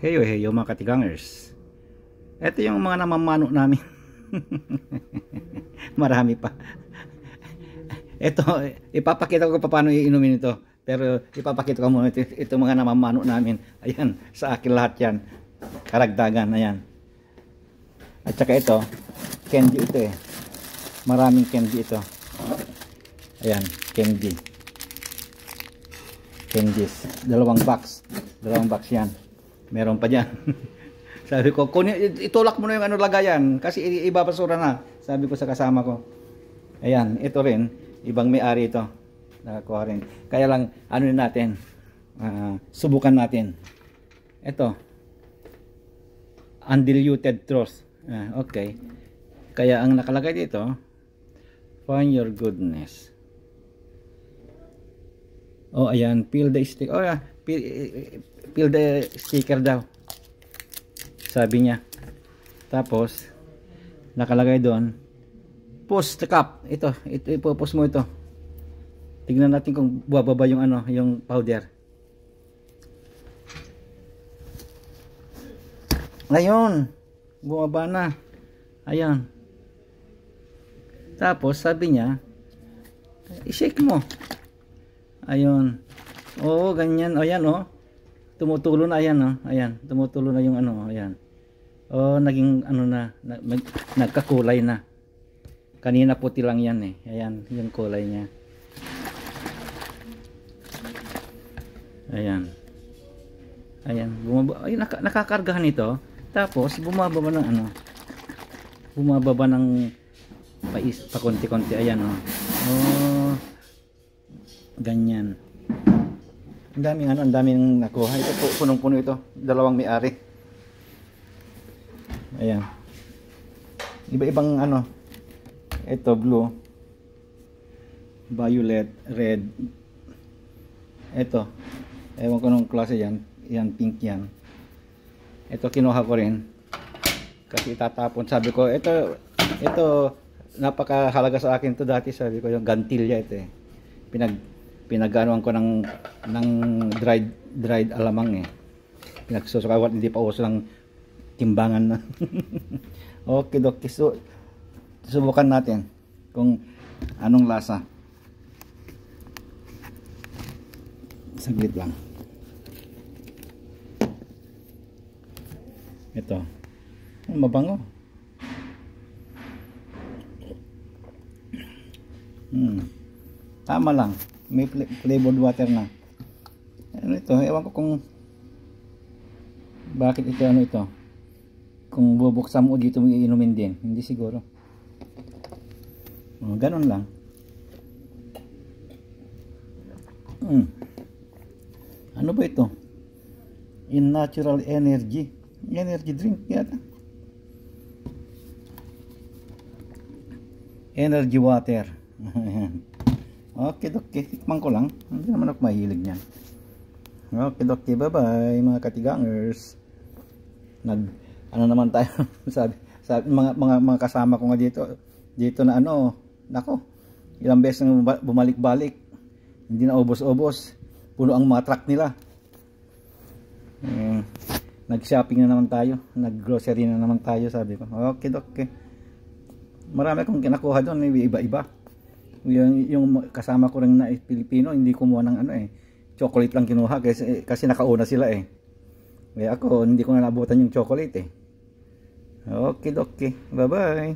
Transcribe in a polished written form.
Heyo heyo mga katigangers. Ito yung mga namamano namin. Marami pa. Ito, ipapakita ko paano iinumin ito. Pero ipapakita ko muna ito mga namamano namin. Ayan, sa akin lahat yan. Karagdagan, ayan. At saka ito, candy ito eh. Maraming candy ito. Ayan, candy. Candies. Dalawang box yan. Meron pa dyan. Sabi ko, itulak mo na yung ano lagayan kasi ibabasura na. Sabi ko sa kasama ko. Ayan, ito rin. Ibang may-ari ito. Nakakuha rin. Kaya lang, ano natin, subukan natin. Ito. Undiluted truth. Okay. Kaya ang nakalagay dito, find your goodness. Oh, ayan. Peel the stick. Oh, yeah. Peel the sticker daw. Sabi niya. Tapos, nakalagay doon, post the cup. Ito, ipopost mo ito. Tignan natin kung bababa yung ano, yung powder. Ayun, bumaba na. Ayan. Tapos, sabi niya, i-shake mo. Ayun. Oo, ganyan. Ayan, oh. Tumutulo na, ayan, oh. Ayan, tumutulo na yung ano, ayan. Oh, naging ano na, nagkakulay na. Kanina puti lang yan eh. Ayan, yung kulay niya. Ayan. Ayan, bumaba. Ay, nakakargahan ito. Tapos bumababa ng ano. Bumababa ng pa konti-konti. Ayan, oh. Oh. Ganyan. Ang daming ano, ang daming nakuha. Ito punong-puno ito. Dalawang may-ari. Ayan. Iba-ibang ano. Ito blue, violet, red. Ito. Ewan ko nung klase yan. Yan pink yan. Ito kinuha ko rin. Kasi itatapon. Sabi ko, ito napakahalaga sa akin to dati. Sabi ko, yung gantilya ito eh. Pinaganoan ko ng dried alamang eh. Pinagsusukawat, hindi pa uso ng timbangan na. Okay, so subukan natin kung anong lasa. Saglit lang. Ito. Mabango. Tama lang. May flavored water na. Ano ito? Ewan ko kung bakit ito ano ito. Kung bubuksan mo dito mo iinumin din. Hindi siguro. Ganun lang. Ano ba ito? In natural energy. Energy drink yata. Energy water. Okay, tikman ko lang. Hindi naman ako mahilig niyan. Okay, bye-bye mga katigangers. Ano naman tayo sabi mga kasama ko nga dito na ano, nako. Ilang beses nang bumalik-balik. Hindi na ubos-ubos. Puno ang mga truck nila. Nag-shopping na naman tayo, nag-grocery na naman tayo, sabi ko. Okay. Marami akong kinakuha doon, iba-iba. Yung kasama ko rin na Pilipino, hindi kumuha ng ano eh, chocolate lang kinuha kasi nakauna sila eh. Kaya ako hindi ko na nabutan yung chocolate eh. Okay, bye bye.